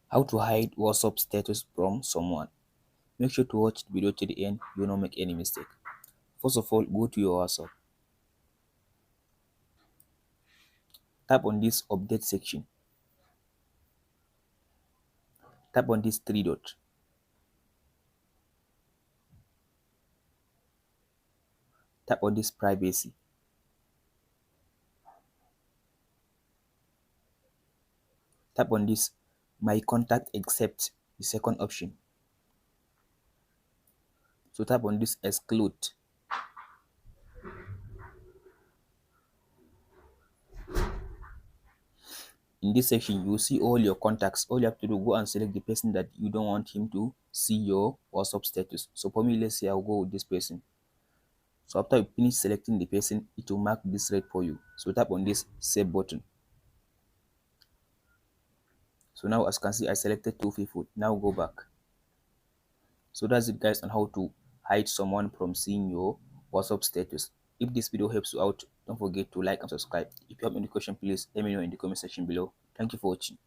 How to hide WhatsApp status from someone. Make sure to watch the video to the end, you will not make any mistake. First of all, go to your WhatsApp. Tap on this update section. Tap on this three dot. Tap on this privacy. Tap on this my contact except the second option. So tap on this exclude. In this section, you will see all your contacts. All you have to do, go and select the person that you don't want him to see your WhatsApp status. So for me, let's say I'll go with this person. So after you finish selecting the person, it will mark this red for you. So tap on this save button. So now, as you can see, I selected two people. Now go back. So that's it, guys, on how to hide someone from seeing your WhatsApp status. If this video helps you out, don't forget to like and subscribe. If you have any question, please let me know in the comment section below. Thank you for watching.